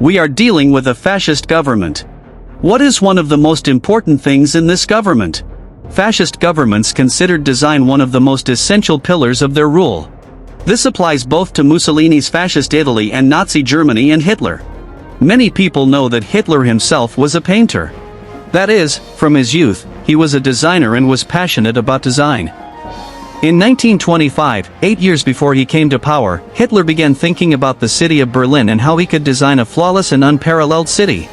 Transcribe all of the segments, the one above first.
We are dealing with a fascist government. What is one of the most important things in this government? Fascist governments considered design one of the most essential pillars of their rule. This applies both to Mussolini's fascist Italy and Nazi Germany and Hitler. Many people know that Hitler himself was a painter. That is, from his youth, he was a designer and was passionate about design. In 1925, 8 years before he came to power, Hitler began thinking about the city of Berlin and how he could design a flawless and unparalleled city.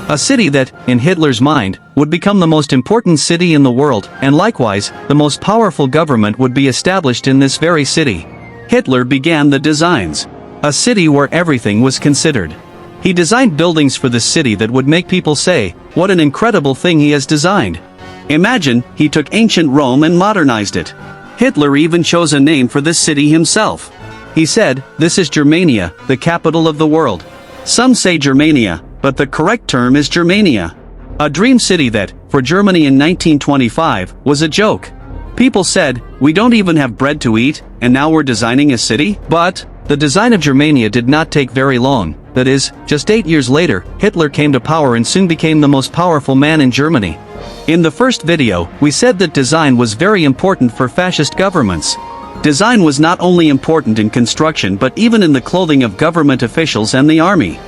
A city that, in Hitler's mind, would become the most important city in the world, and likewise, the most powerful government would be established in this very city. Hitler began the designs. A city where everything was considered. He designed buildings for the city that would make people say, "What an incredible thing he has designed." Imagine, he took ancient Rome and modernized it. Hitler even chose a name for this city himself. He said, "This is Germania, the capital of the world." Some say Germania, but the correct term is Germania. A dream city that, for Germany in 1925, was a joke. People said, "We don't even have bread to eat, and now we're designing a city?" But the design of Germania did not take very long. That is, just 8 years later, Hitler came to power and soon became the most powerful man in Germany. In the first video, we said that design was very important for fascist governments. Design was not only important in construction but even in the clothing of government officials and the army.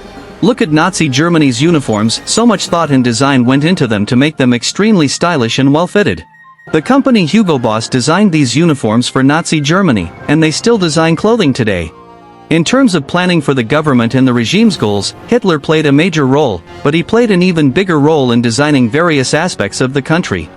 Look at Nazi Germany's uniforms, so much thought and design went into them to make them extremely stylish and well-fitted. The company Hugo Boss designed these uniforms for Nazi Germany, and they still design clothing today. In terms of planning for the government and the regime's goals, Hitler played a major role, but he played an even bigger role in designing various aspects of the country.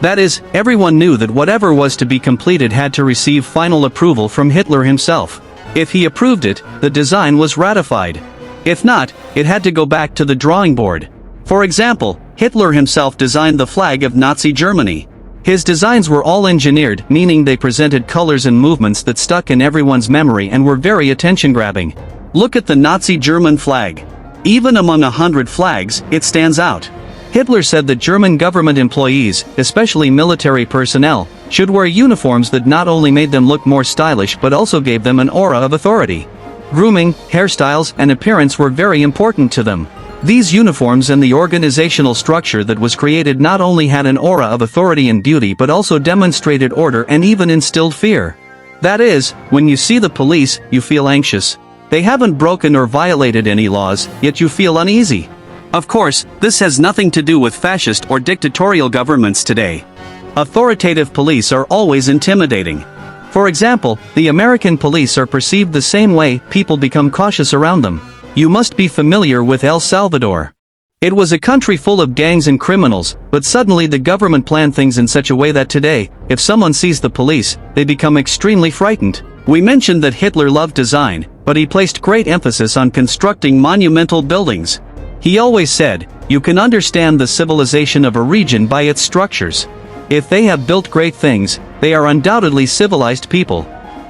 That is, everyone knew that whatever was to be completed had to receive final approval from Hitler himself. If he approved it, the design was ratified. If not, it had to go back to the drawing board. For example, Hitler himself designed the flag of Nazi Germany. His designs were all engineered, meaning they presented colors and movements that stuck in everyone's memory and were very attention-grabbing. Look at the Nazi German flag. Even among 100 flags, it stands out. Hitler said that German government employees, especially military personnel, should wear uniforms that not only made them look more stylish but also gave them an aura of authority. Grooming, hairstyles, and appearance were very important to them. These uniforms and the organizational structure that was created not only had an aura of authority and beauty but also demonstrated order and even instilled fear. That is, when you see the police, you feel anxious. They haven't broken or violated any laws, yet you feel uneasy. Of course, this has nothing to do with fascist or dictatorial governments today. Authoritative police are always intimidating. For example, the American police are perceived the same way. People become cautious around them. You must be familiar with El Salvador. It was a country full of gangs and criminals, but suddenly the government planned things in such a way that today, if someone sees the police, they become extremely frightened. We mentioned that Hitler loved design, but he placed great emphasis on constructing monumental buildings. He always said, "You can understand the civilization of a region by its structures. If they have built great things, they are undoubtedly civilized people."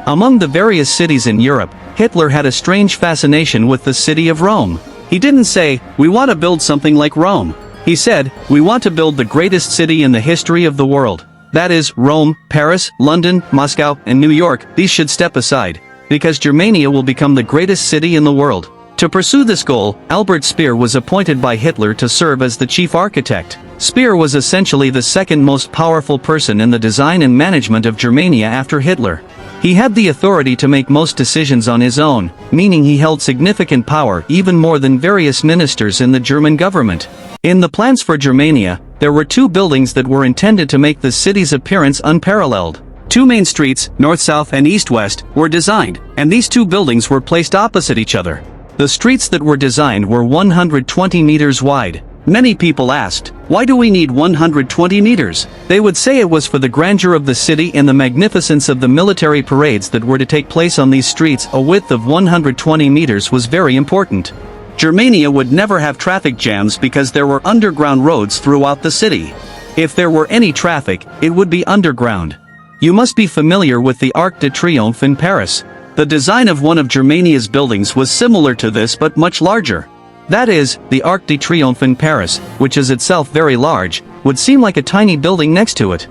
Among the various cities in Europe, Hitler had a strange fascination with the city of Rome. He didn't say, "We want to build something like Rome." He said, "We want to build the greatest city in the history of the world." That is, Rome, Paris, London, Moscow, and New York. These should step aside, because Germania will become the greatest city in the world. To pursue this goal, Albert Speer was appointed by Hitler to serve as the chief architect. Speer was essentially the second most powerful person in the design and management of Germania after Hitler. He had the authority to make most decisions on his own, meaning he held significant power even more than various ministers in the German government. In the plans for Germania, there were two buildings that were intended to make the city's appearance unparalleled. Two main streets, north-south and east-west, were designed, and these two buildings were placed opposite each other. The streets that were designed were 120 meters wide. Many people asked, "Why do we need 120 meters? They would say it was for the grandeur of the city and the magnificence of the military parades that were to take place on these streets. A width of 120 meters was very important. Germania would never have traffic jams because there were underground roads throughout the city. If there were any traffic, it would be underground. You must be familiar with the Arc de Triomphe in Paris. The design of one of Germania's buildings was similar to this but much larger. That is, the Arc de Triomphe in Paris, which is itself very large, would seem like a tiny building next to it.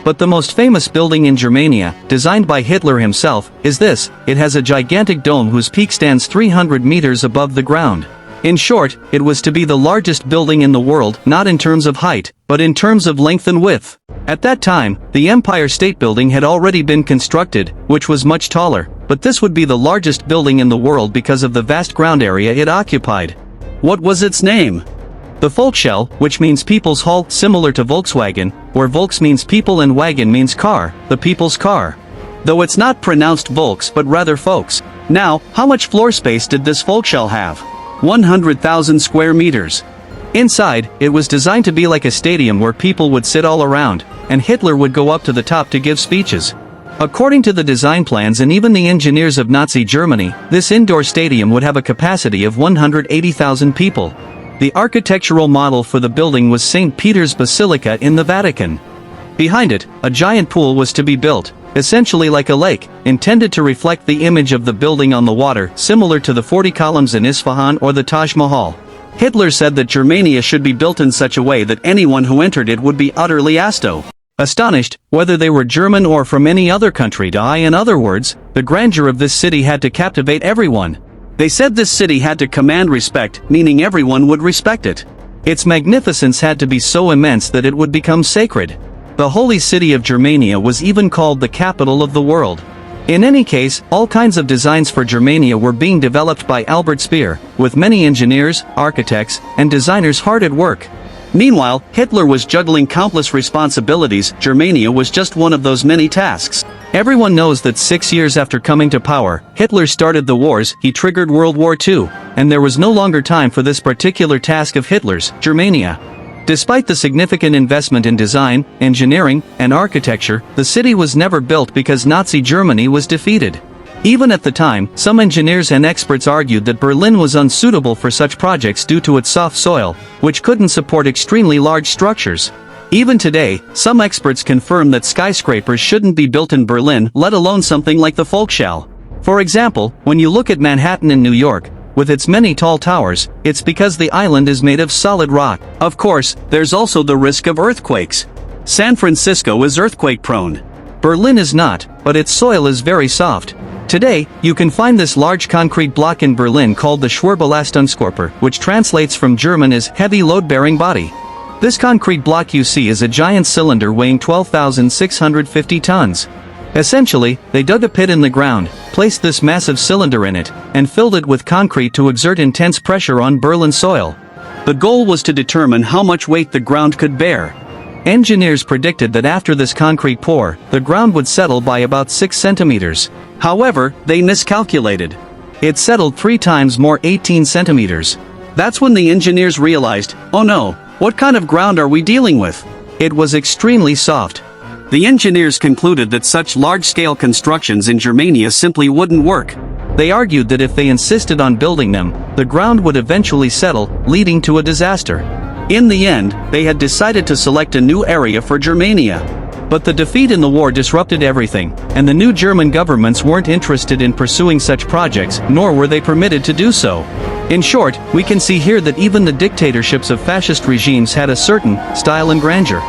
But the most famous building in Germania, designed by Hitler himself, is this. It has a gigantic dome whose peak stands 300 meters above the ground. In short, it was to be the largest building in the world, not in terms of height, but in terms of length and width. At that time, the Empire State Building had already been constructed, which was much taller, but this would be the largest building in the world because of the vast ground area it occupied. What was its name? The Volkshalle, which means People's Hall, similar to Volkswagen, where Volks means people and wagon means car, the people's car. Though it's not pronounced Volks but rather Folks. Now, how much floor space did this Volkshalle have? 100,000 square meters. Inside, it was designed to be like a stadium where people would sit all around, and Hitler would go up to the top to give speeches. According to the design plans and even the engineers of Nazi Germany, this indoor stadium would have a capacity of 180,000 people. The architectural model for the building was St. Peter's Basilica in the Vatican. Behind it, a giant pool was to be built, essentially like a lake, intended to reflect the image of the building on the water, similar to the 40 columns in Isfahan or the Taj Mahal. Hitler said that Germania should be built in such a way that anyone who entered it would be utterly astonished, whether they were German or from any other country. In other words, the grandeur of this city had to captivate everyone. They said this city had to command respect, meaning everyone would respect it. Its magnificence had to be so immense that it would become sacred. The holy city of Germania was even called the capital of the world. In any case, all kinds of designs for Germania were being developed by Albert Speer, with many engineers, architects, and designers hard at work. Meanwhile, Hitler was juggling countless responsibilities. Germania was just one of those many tasks. Everyone knows that 6 years after coming to power, Hitler started the wars. He triggered World War II, and there was no longer time for this particular task of Hitler's, Germania. Despite the significant investment in design, engineering, and architecture, the city was never built because Nazi Germany was defeated. Even at the time, some engineers and experts argued that Berlin was unsuitable for such projects due to its soft soil, which couldn't support extremely large structures. Even today, some experts confirm that skyscrapers shouldn't be built in Berlin, let alone something like the Volkshalle. For example, when you look at Manhattan in New York, with its many tall towers, it's because the island is made of solid rock. Of course, there's also the risk of earthquakes. San Francisco is earthquake-prone. Berlin is not, but its soil is very soft. Today, you can find this large concrete block in Berlin called the Schwerbelastunskörper, which translates from German as heavy load-bearing body. This concrete block you see is a giant cylinder weighing 12,650 tons. Essentially, they dug a pit in the ground, placed this massive cylinder in it, and filled it with concrete to exert intense pressure on Berlin soil. The goal was to determine how much weight the ground could bear. Engineers predicted that after this concrete pour, the ground would settle by about 6 centimeters. However, they miscalculated. It settled 3 times more, 18 centimeters. That's when the engineers realized, oh no, what kind of ground are we dealing with? It was extremely soft. The engineers concluded that such large-scale constructions in Germania simply wouldn't work. They argued that if they insisted on building them, the ground would eventually settle, leading to a disaster. In the end, they had decided to select a new area for Germania. But the defeat in the war disrupted everything, and the new German governments weren't interested in pursuing such projects, nor were they permitted to do so. In short, we can see here that even the dictatorships of fascist regimes had a certain style and grandeur.